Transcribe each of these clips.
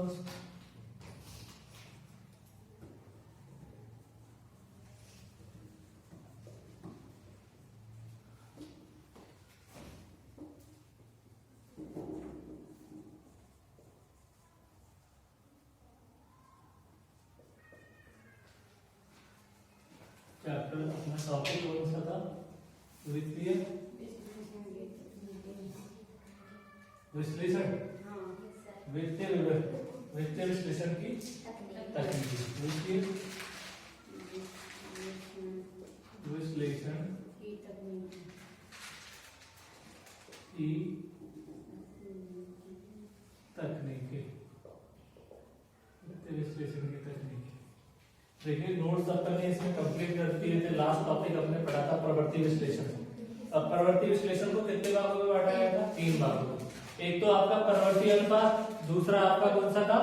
First chapter अपना topic कौन सा था? वित्तीय विश्लेषण, वित्तीय विश्लेषण की तकनीक, वित्तीय विश्लेषण की तकनीक, वित्तीय विश्लेषण की तकनीक। देखिए नोट्स अपने इसमें कंप्लीट कर दिए थे। लास्ट टॉपिक अपने पढ़ा था प्रवृत्ति विश्लेषण। अब प्रवृत्ति विश्लेषण को कितने भागों में बांटा गया था? 3 भागों में। एक तो आपका प्रवृत्ति अनुपात, दूसरा आपका कौन सा था?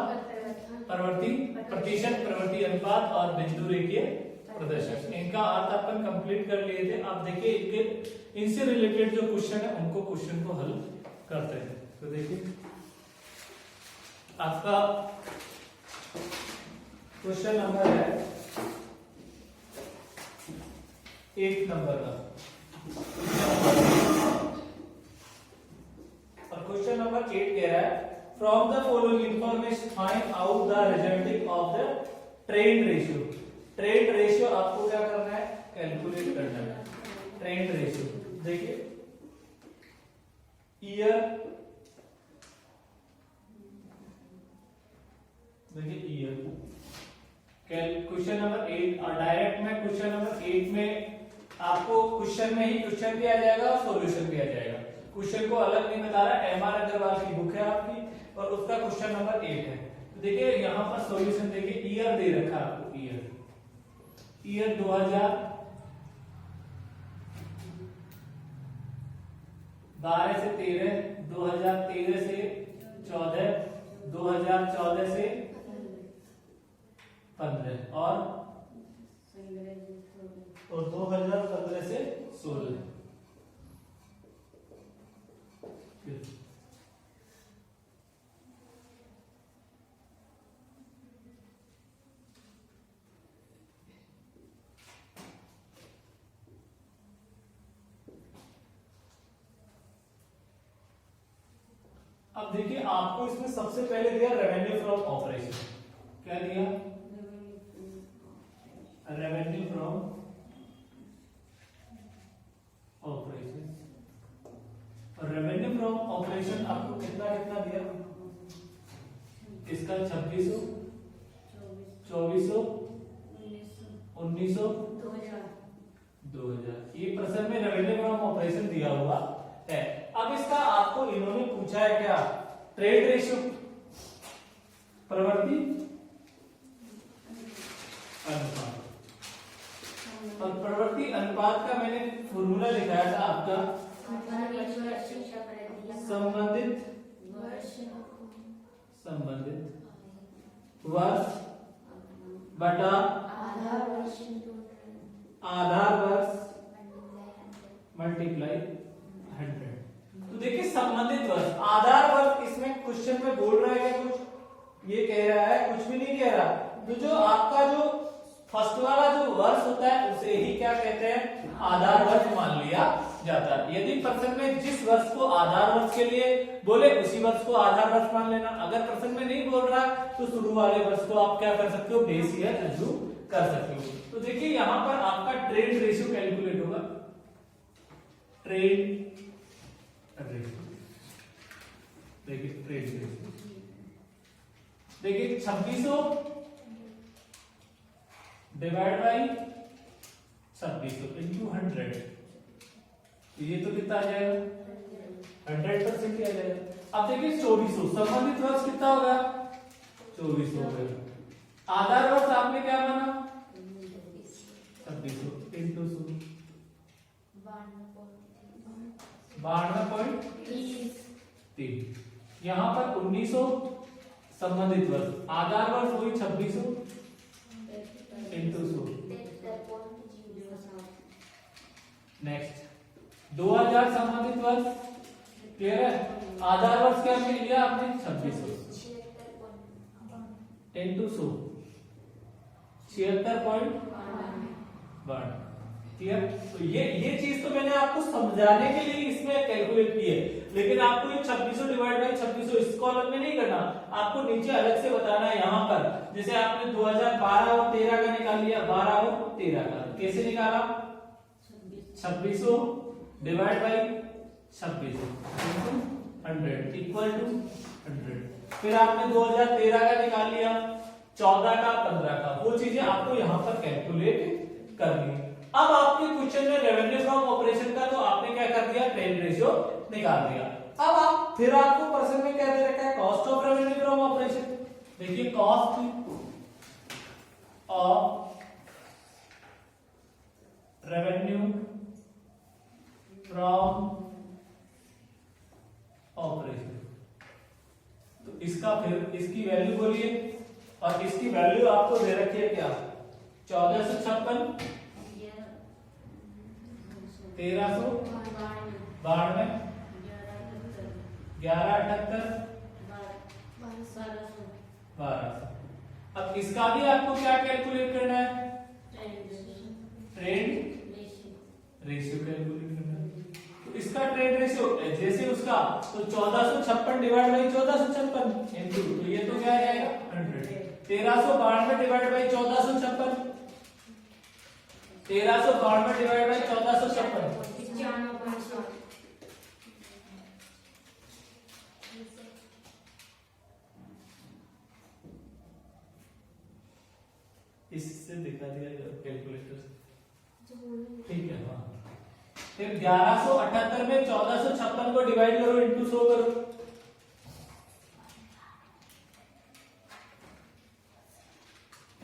प्रवृत्ति प्रतिशत, प्रवृत्ति अनुपात और बिंदु रेखीय प्रदर्शन। इनका अर्थ अपन कंप्लीट कर लिए थे। आप देखिए इनके इनसे रिलेटेड जो क्वेश्चन है उनको क्वेश्चन को हल करते हैं। तो देखिए आपका क्वेश्चन नंबर है 8 नंबर का, और क्वेश्चन नंबर 8 कह रहा है from the following information find out the resulting of the trend ratio. Trend ratio आपको क्या करना है? कैलकुलेट करना है। ट्रेंड रेशियो देखिए ईयर, देखिए ईयर क्वेश्चन नंबर 8 और डायरेक्ट में क्वेश्चन नंबर 8 में आपको क्वेश्चन में ही क्वेश्चन भी आ जाएगा और सॉल्यूशन भी आ जाएगा। क्वेश्चन को अलग नहीं बता रहा। एमआर अग्रवाल की बुक है आपकी और उसका क्वेश्चन नंबर 8 है। तो देखिए यहाँ पर सॉल्यूशन देखिए ईयर दे रखा है आपको। ईयर 2012 से 13, 2013 से 14, 2014 से 15 और 2015 से 16। अब देखिए आपको इसमें सबसे पहले दिया रेवेन्यू फ्रॉम ऑपरेशन। क्या दिया? Revenue from operation. और रेवेन्यू फ्रॉम ऑपरेशन आपको कितना कितना दिया? इसका 2600, 2400, 1900, 2000। ये प्रश्न में रेवेन्यू फ्रॉम ऑपरेशन दिया हुआ है। अब इसका आपको इन्होंने पूछा है क्या? ट्रेड रेशियो, प्रवृत्ति अनुपात। और प्रवृत्ति अनुपात का मैंने फॉर्मूला लिखाया था आपका संबंधित वर्ष बटा आधार वर्ष मल्टीप्लाई 100। तो देखिए संबंधित वर्ष, आधार वर्ष इसमें क्वेश्चन में बोल रहा है कुछ, ये कह रहा है कुछ भी नहीं कह रहा। तो जो आपका जो फर्स्ट वाला जो वर्ष होता है उसे ही क्या कहते हैं? आधार वर्ष मान लिया जाता है। यदि प्रश्न में जिस वर्ष को आधार वर्ष के लिए बोले उसी वर्ष को आधार वर्ष मान लेना। अगर प्रश्न में नहीं बोल रहा तो शुरू वाले वर्ष को आप क्या कर सकते हो? बेस ईयर रजू कर सकते हो। तो देखिए यहां पर आपका ट्रेड रेशियो कैलकुलेट होगा। ट्रेड रेशियो देखिए, ट्रेड रेशियो देखिए 2600 डिवाइड बाई 2600 इंटू 100। ये तो कितना आ जाएगा? 100% आ जाएगा। अब देखिए 2400 संबंधित वर्ष कितना होगा? 2400 होगा। आधार वर्ष आपने क्या माना? 2600 इंटू 100 92.3। यहाँ पर 1900 संबंधित वर्ष, आधार वर्ष वही 2600 इंटू 100। नेक्स्ट 2000 संबंधित वर्ष, क्लियर है? आधार वर्ष क्या मिल गया आपने? 2600। इंटू 100 76.1। क्लियर? तो ये चीज तो मैंने आपको समझाने के लिए इसमें कैलकुलेट की है, लेकिन आपको ये 2600 डिवाइड बाई 2600 इस कॉलम में नहीं करना, आपको नीचे अलग से बताना है। यहाँ पर जैसे आपने 2012 और 13 का निकाल लिया, 12 और 13 का कैसे निकाला? 2600 डिवाइड बाई 2600 100 इक्वल टू 100। फिर आपने 2013 का निकाल लिया, 14 का, 15 का, वो चीजें आपको यहाँ पर कैलकुलेट करनी है। अब आपके क्वेश्चन में रेवेन्यू फ्रॉम ऑपरेशन का तो आपने क्या कर दिया? ट्रेंड रेशियो निकाल दिया। अब फिर आपको पर्सन में क्या दे रखा है? Cost of revenue from operation. देखिए cost of revenue from operation, तो इसका फिर इसकी वैल्यू बोलिए, और इसकी वैल्यू आपको दे रखी है क्या? 1456, 1392, 1178, 1200। अब इसका भी आपको क्या कैलकुलेट करना है? ट्रेंड रेशियो कैलकुलेट करना है। तो इसका ट्रेंड रेशियो जैसे उसका, तो 1456 डिवाइड बाई 1456 इनटू, तो ये तो क्या आ जाएगा? 100। 1392 डिवाइड बाई 1456, 1392 डिवाइड बाई 1456, इससे दिखा दिया कैलकुलेटर, ठीक है। हाँ, फिर 1178 में 1456 को डिवाइड करो, इंटू 100 करो,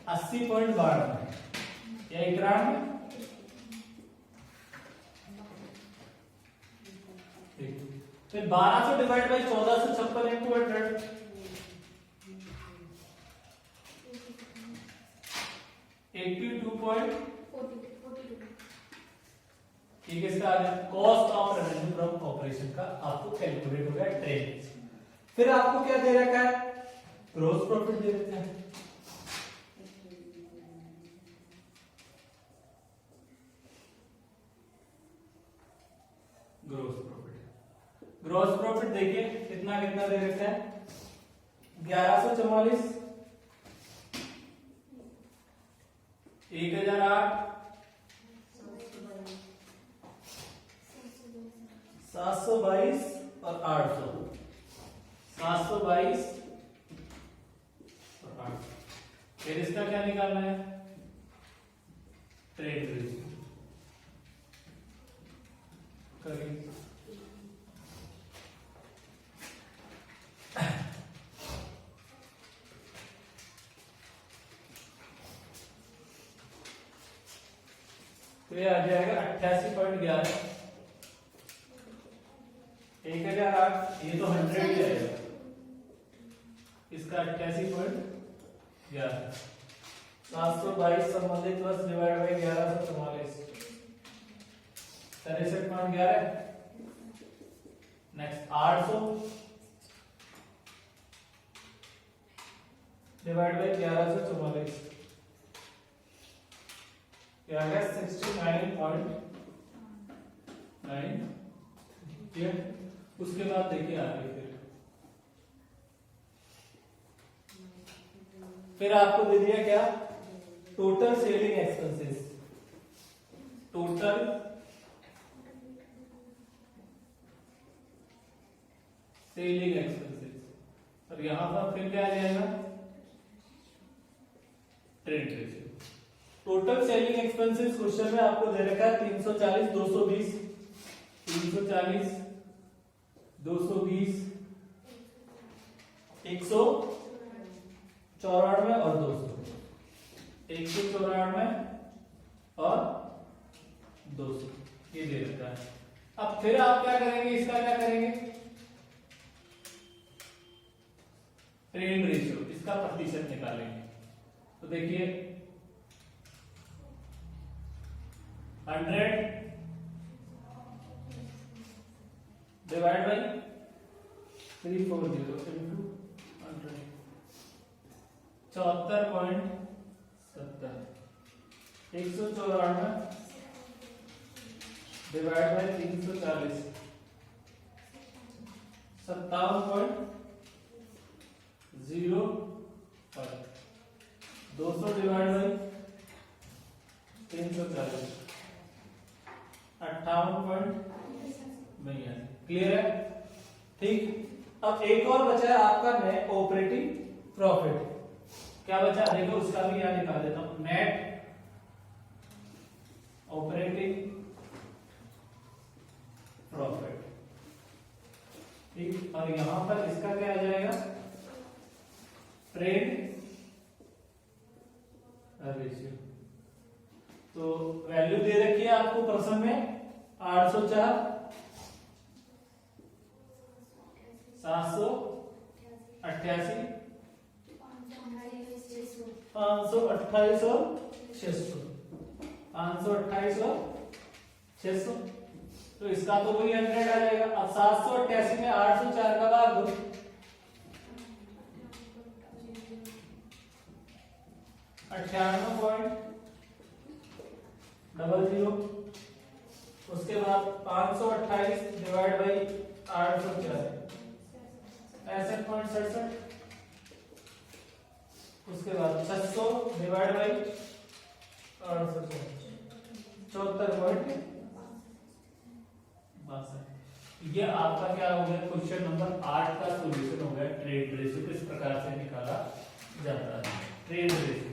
80.12 या 91। फिर 1200 डिवाइड बाई 1456 इंटू 100, 82.42। ठीक है, इसका cost of revenue from operation का आपको कैलकुलेट हो गया ट्रेंड। फिर आपको क्या दे रखा है? ग्रॉस प्रॉफिट दे रखा है। ग्रॉस प्रॉफिट देखिए कितना कितना दे रखा है? 1144, 1008, 722 और 800, 722 और 800। फिर इसका क्या निकालना है? ट्रेड रेशियो करिए। तो ये आ जाएगा 88.11, 1008, ये तो 100 ही आएगा, इसका 88.11, 722 संबंधित वर्ष divide by 1144, 63.11। Next 800 divide by 1144, क्या आ गया? 69.9। ठीक है, उसके बाद देखिए आगे फिर आपको दे दिया क्या? Total selling expenses, total selling expenses, और यहां पर फिर क्या आ जाएगा? Trade ratio. Total selling expenses question में आपको दे रखा है 340, 220, 340, 220, 194 और 200, 194 और 200 ये दे रखा है। अब फिर आप क्या करेंगे? इसका क्या करेंगे? ट्रेड रेशियो, इसका प्रतिशत निकालेंगे। तो देखिए 100 divide by 340 into 100, 14 194 divide by 340 57.05 200 divide by 340 58.82। Clear है? ठीक। अब एक और बचा है आपका नेट ऑपरेटिंग प्रॉफिट। क्या बचा देखो, उसका भी यहां निकाल देता हूं। Net operating profit. ठीक। और यहां पर इसका क्या आ जाएगा? Trade ratio. तो वैल्यू दे रखी है आपको प्रश्न में 804 788 528 और 600 528 और 600। तो इसका तो वही 100 आ जाएगा। अब 788 में 804 का भाग दो, 98.00। उसके बाद 528 डिवाइड बाई 804 65.67। उसके बाद 600 डिवाइड बाई 804 74.62। ये आपका क्या हो गया? क्वेश्चन नंबर 8 का सॉल्यूशन हो गया। ट्रेड रेशियो किस प्रकार से निकाला जाता है? ट्रेड रेशियो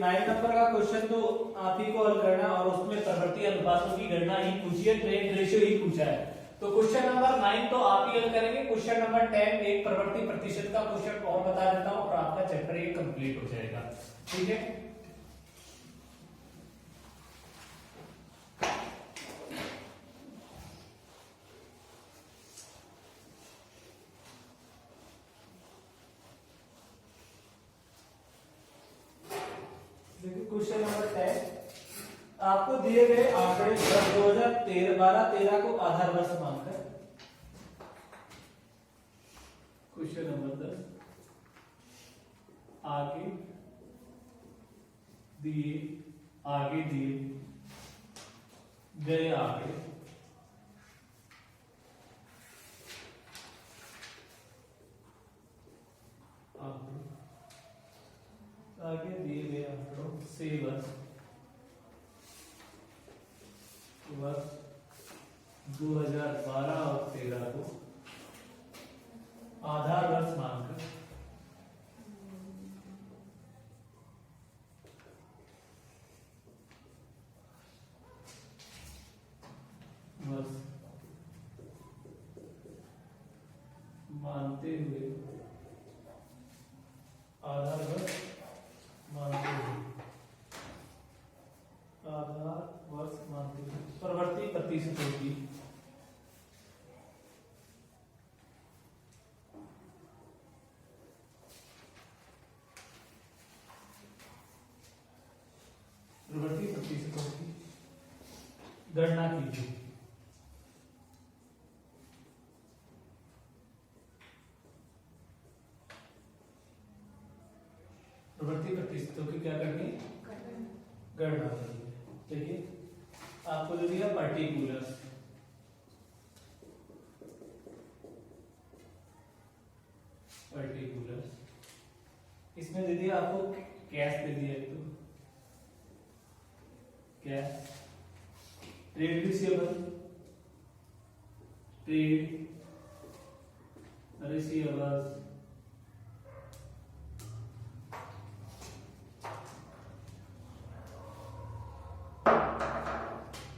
9 नंबर का क्वेश्चन तो आप ही को हल करना और उसमें प्रवृत्ति अनुपातों की गणना ही पूछी है, ट्रेड रेशियो ही पूछा है। तो क्वेश्चन नंबर 9 तो आप ही हल करेंगे। क्वेश्चन नंबर 10 एक प्रवृत्ति प्रतिशत का क्वेश्चन और बता देता हूं और आपका चैप्टर ये कंप्लीट हो जाएगा। ठीक है, क्वेश्चन नंबर 10 आपको दिए गए आंकड़े 2013 को आधार वर्ष मानकर क्वेश्चन नंबर 10 आगे दिए गए आंकड़े आगे दिए गए आंकड़ों से वर्ष 2012 और 13 को आधार वर्ष मानकर वर्ष मानते हुए आधार वर्ष मानते हुए प्रवृत्ति प्रतिशतों की गणना कीजिए। प्रवृत्ति प्रतिशतों की क्या करनी है? गणना करनी है। देखिए आपको दे दिया पर्टिकुलर्स, इसमें दे दिया आपको कैश दे दिया, तो कैश, ट्रेड रिसीवेबल,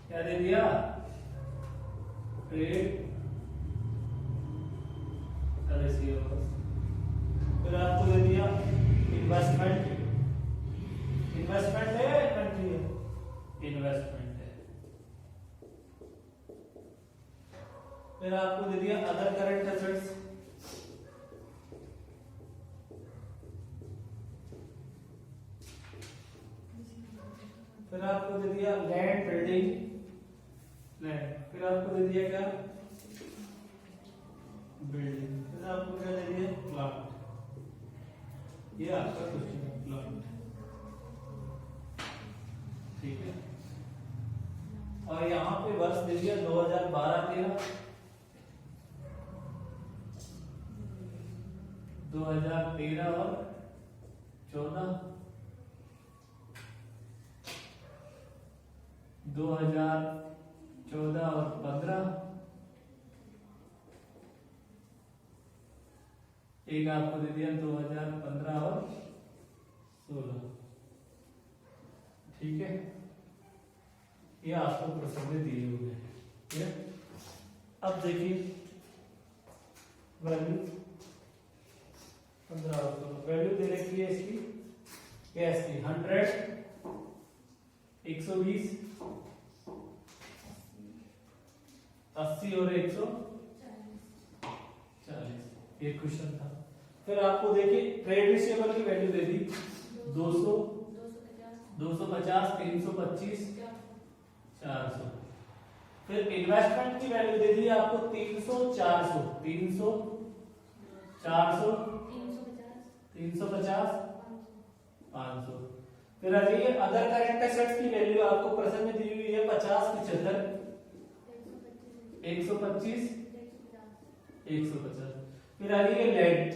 क्या दे दिया? Trade receivables. फिर आपको दे दिया इन्वेस्टमेंट है, इन्वेस्टमेंट है। फिर आपको दे दिया अदर करंट एसेट्स, फिर आपको दे दिया लैंड बिल्डिंग, फिर आपको दे दिया क्या? बिल्डिंग, फिर आपको क्या दे दिया? प्लांट। ये आपका क्वेश्चन है, प्लांट। ठीक है, और यहाँ पे वर्ष दे दिया 2012-13, 2013 और 14, 2014 और 15, एक आपको दे दिया 2015 और 16। ठीक है, ये आपको प्रश्न में दिए हुए हैं। ठीक है, अब देखिए वैल्यू 15 और 16 वैल्यू दे रखी है इसकी, क्या इसकी? 100, 120, 80 और 140। ये क्वेश्चन था। फिर आपको देखिए ट्रेड रिसीवेबल की वैल्यू दे दी 200, 250, 325, 400। फिर इन्वेस्टमेंट की वैल्यू दे दी आपको 300, 400, 300, 400, 350, 500। फिर आ जाइए अदर करंट एसेट्स की वैल्यू आपको प्रश्न में दी हुई है 50, 75, 125, 150। फिर आ जाइए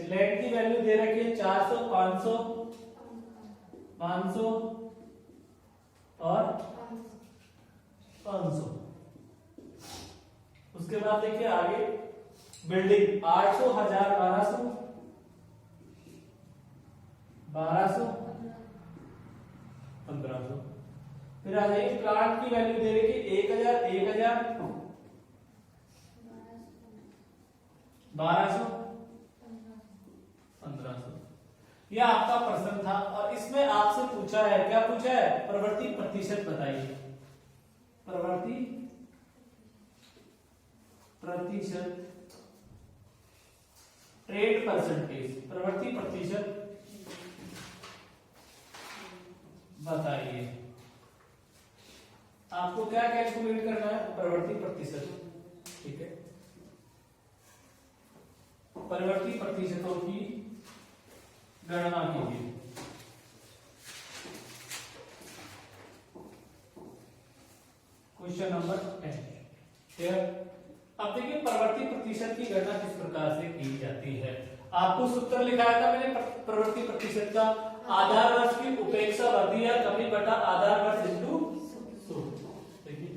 लैंड की वैल्यू दे रखी है 400, 500, 500 और 500। उसके बाद देखिए आगे बिल्डिंग 800, 1000, 1200, 1200, फिर आ जाइए प्लांट की वैल्यू दे रही कि 1000 1000 1200 1500। यह आपका प्रश्न था और इसमें आपसे पूछा है, क्या पूछा है, प्रवृत्ति प्रतिशत बताइए। प्रवृत्ति प्रतिशत, ट्रेड परसेंटेज, प्रवृत्ति प्रतिशत बताइए। आपको क्या कैलकुलेट करना है, प्रवृत्ति प्रतिशत। ठीक है, परिवर्ती प्रतिशतों की गणना कीजिए। Question number 10। अब देखिए परिवर्ती प्रतिशत की गणना किस प्रकार से की जाती है। आपको सूत्र लिखाया था मैंने परिवर्ती प्रतिशत का, आधार वर्ष की उपेक्षा वृद्धि या कमी बटा आधार वर्ष इंटू 100। देखिए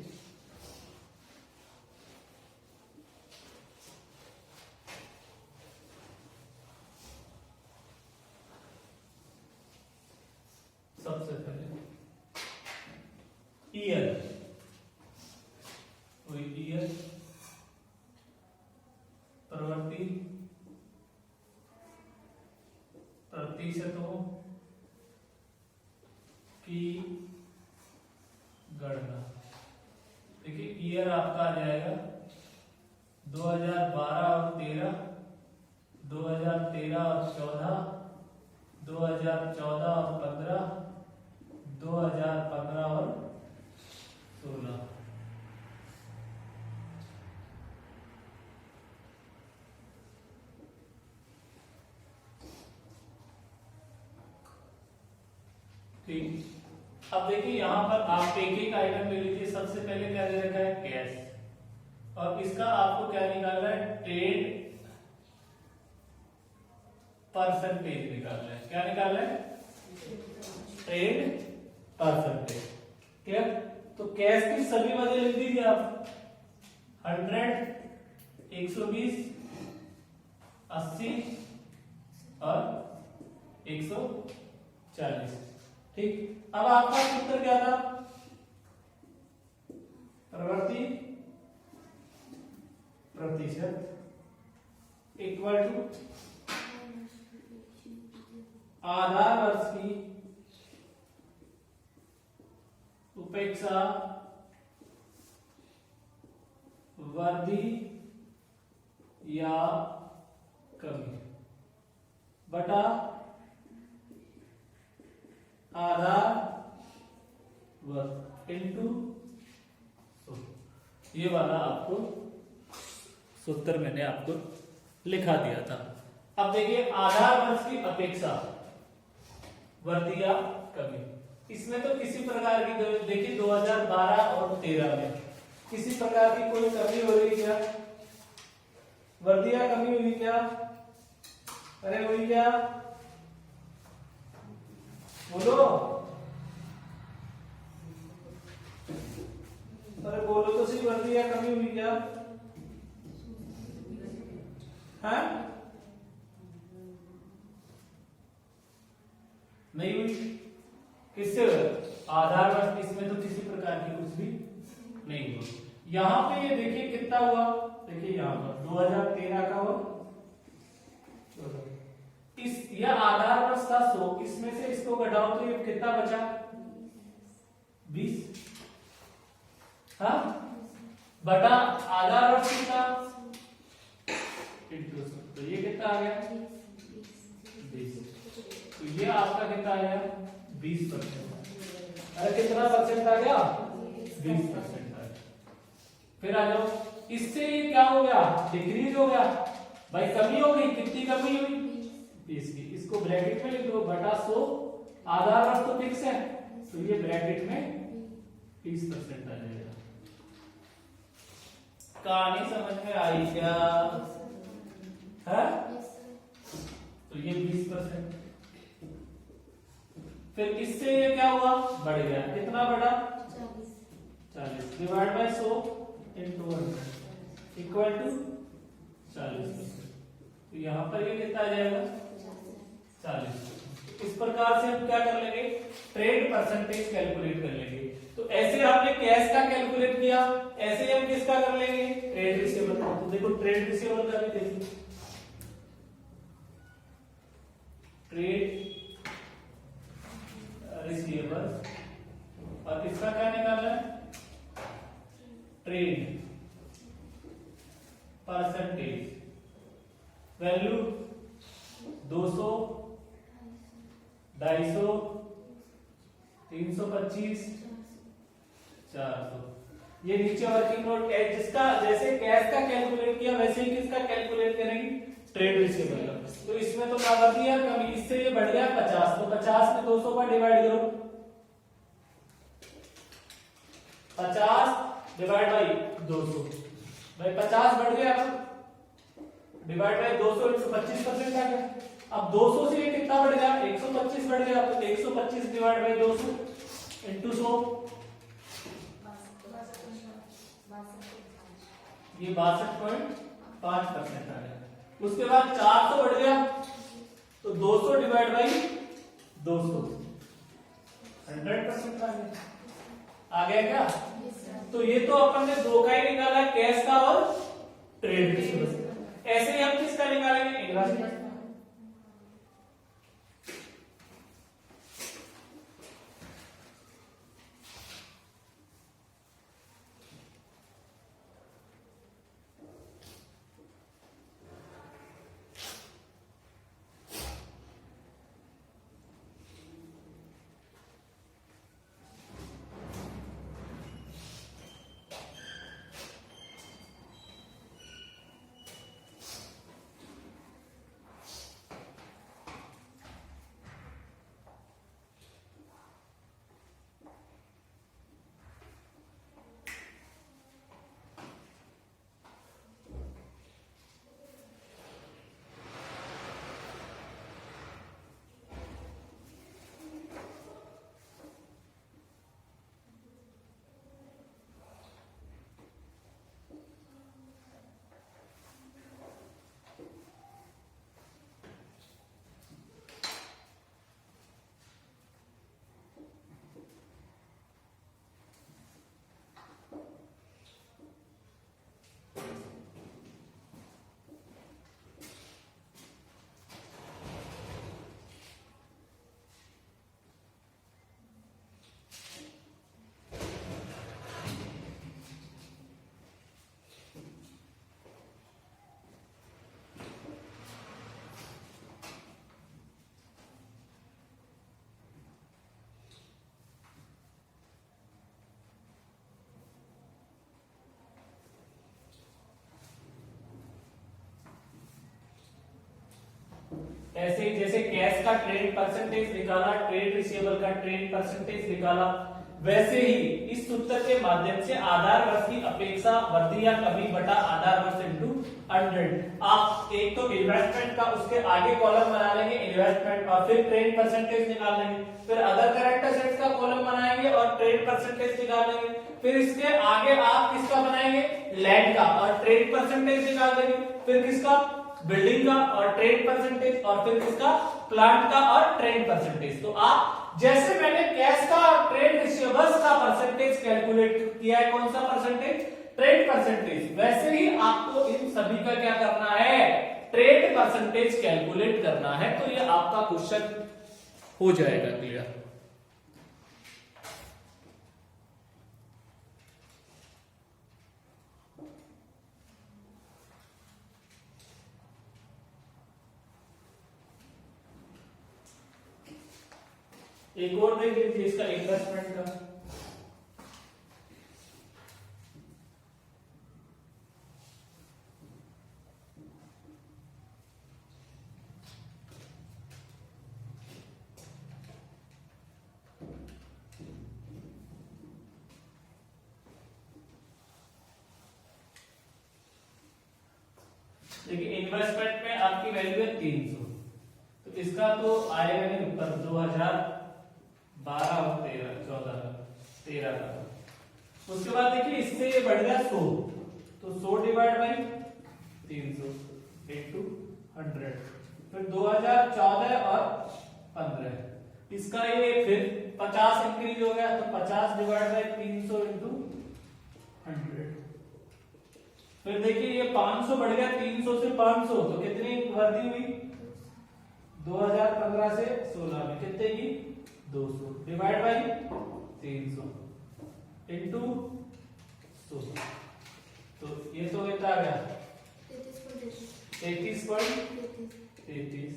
सबसे पहले ईयर, कोई ईयर प्रवृत्ति प्रतिशतों की गणना। देखिए ईयर आपका आ जाएगा 2012 और 13, 2013 और 14, 2014 और 15, 2015 और 16। ठीक, अब देखिए यहां पर आप एक एक आइटम ले लीजिए। सबसे पहले क्या दे रखा है, कैश, और इसका आपको क्या निकालना है, ट्रेड परसेंटेज निकालना है। क्या निकालना है, ट्रेड परसेंटेज। क्या, तो कैश की सभी वजह लिख दीजिए आप, 100, 120, 80 और 140। ठीक, अब आपका सूत्र क्या था, प्रवृत्ति प्रतिशत इक्वल टू आधार वर्ष की उपेक्षा वृद्धि या कमी बटा आधार वर्ष इंटू 100। ये वाला आपको सूत्र मैंने आपको लिखा दिया था। अब देखिए आधार वर्ष की अपेक्षा वृद्धि या कमी, इसमें तो किसी प्रकार की, देखिए 2012 और 13 में किसी प्रकार की कोई कमी हो रही क्या, वृद्धि या कमी हुई क्या, अरे हुई क्या, बोलो, अरे बोलो तो सही, वृद्धि या कमी हुई क्या, है नहीं हुई। किससे, आधार वर्ष, इसमें तो किसी प्रकार की कुछ भी नहीं हुआ। यहां पे ये देखिए कितना हुआ, देखिए यहां पर 2013 का हुआ, इस यह आधार वर्ष था 100, इसमें से इसको घटाओ तो ये कितना बचा, 20, हाँ, बटा आधार वर्ष कितना, तो ये कितना आ गया, 20। तो ये आपका कितना आ गया, 20%। अरे कितना परसेंट आ गया, 20% आ गया। फिर आ जाओ, इससे ये क्या हो गया, डिक्रीज हो गया भाई, कमी हो गई, कितनी कमी हुई, 20 की। इसको ब्रैकेट में लिख दो, बटा 100, आधार वर्ष तो फिक्स है, तो ये ब्रैकेट में 20% आ जाएगा। कहानी समझ में आई क्या, है? तो ये 20%। फिर इससे ये क्या हुआ, बढ़ गया, कितना बढ़ा, 40 divide by 100 into 100 equal to 40%। तो यहां पर ये कितना आ जाएगा, 40। इस प्रकार से हम क्या कर लेंगे, ट्रेड परसेंटेज कैलकुलेट कर लेंगे। तो किया, ऐसे ही हम किसका कर लेंगे, ट्रेड रिसीवेबल का। तो देखो ट्रेड रिसीवेबल का भी देखिए, ट्रेड रिसीवेबल, और इसका क्या निकालना है, ट्रेड परसेंटेज, वैल्यू 200, 250, 325, 400। ये नीचे वर्किंग नोट कैश, जिसका जैसे कैश का कैलकुलेट किया वैसे ही किसका कैलकुलेट करेंगे, ट्रेड रिसीवेबल का। तो इसमें तो क्या कर दिया कमी, इससे ये बढ़ गया 50, तो 50 में 200 पर डिवाइड करो, 50 डिवाइड बाई 200, भाई 50 बढ़ गया, डिवाइड बाई 200 25% आ गया। अब 200 से ये कितना बढ़ गया, 125 बढ़ गया, तो 125 डिवाइड बाई 200 इंटू 100, ये 62.5% आ गया। उसके बाद 400 बढ़ गया, तो 200 डिवाइड बाई 200 100% आ गया क्या। तो ये तो अपन ने दो का ही निकाला, कैश का और ट्रेड रिसीवेबल। ऐसे ही हम किसका निकालेंगे, इन्वेस्टमेंट। ऐसे ही जैसे कैश का ट्रेड परसेंटेज निकाला, ट्रेड रिसीवेबल का ट्रेड परसेंटेज निकाला, वैसे ही इस सूत्र के माध्यम से आधार वर्ष की अपेक्षा वृद्धि या कमी बटा आधार वर्ष इंटू 100। आप एक तो इन्वेस्टमेंट का उसके आगे कॉलम बना लेंगे इन्वेस्टमेंट, और फिर ट्रेड परसेंटेज निकाल लेंगे, फिर अदर करंट एसेट्स का कॉलम बनाएंगे और ट्रेड परसेंटेज निकाल लेंगे, फिर इसके आगे आप किसका बनाएंगे, लैंड का, और ट्रेड परसेंटेज निकाल देंगे, फिर किसका, बिल्डिंग का और ट्रेड परसेंटेज, और फिर किसका, प्लांट का और ट्रेड परसेंटेज। तो आप जैसे मैंने कैश का और ट्रेड रिसीवेबल्स का परसेंटेज कैलकुलेट किया है, कौन सा परसेंटेज, ट्रेड परसेंटेज, वैसे ही आपको इन सभी का क्या करना है, ट्रेड परसेंटेज कैलकुलेट करना है। तो ये आपका क्वेश्चन हो जाएगा क्लियर। एक और देख लीजिए इसका इन्वेस्टमेंट का, देखिए इन्वेस्टमेंट में आपकी वैल्यू है 300, तो इसका तो आएगा नहीं ऊपर 2012 और 13 का। उसके बाद देखिए इससे ये बढ़ गया 100, तो 100 डिवाइड बाई 300 इंटू 100, फिर 2014 और 15, इसका ये फिर 50 इंक्रीज हो गया, तो 50 डिवाइड बाई 300 इंटू 100। फिर देखिए ये 500 बढ़ गया 300 से 500, तो कितनी वृद्धि हुई? 2015 से 16 में कितने की? 200 डिवाइड बाई 300 इंटू 16, तो ये तो कितना आ गया? 33.33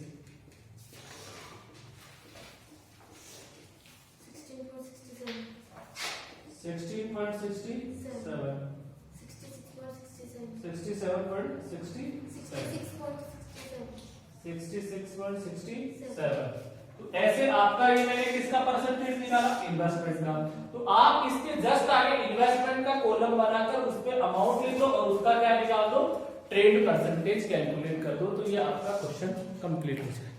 66.67 तो ऐसे आपका ये मैंने किसका परसेंटेज निकाला? इन्वेस्टमेंट का। तो आप इसके जस्ट आगे इन्वेस्टमेंट का कॉलम बनाकर उस पर अमाउंट लिख दो और उसका क्या निकाल दो? ट्रेड परसेंटेज कैलकुलेट कर दो, तो ये आपका क्वेश्चन कंप्लीट हो जाएगा।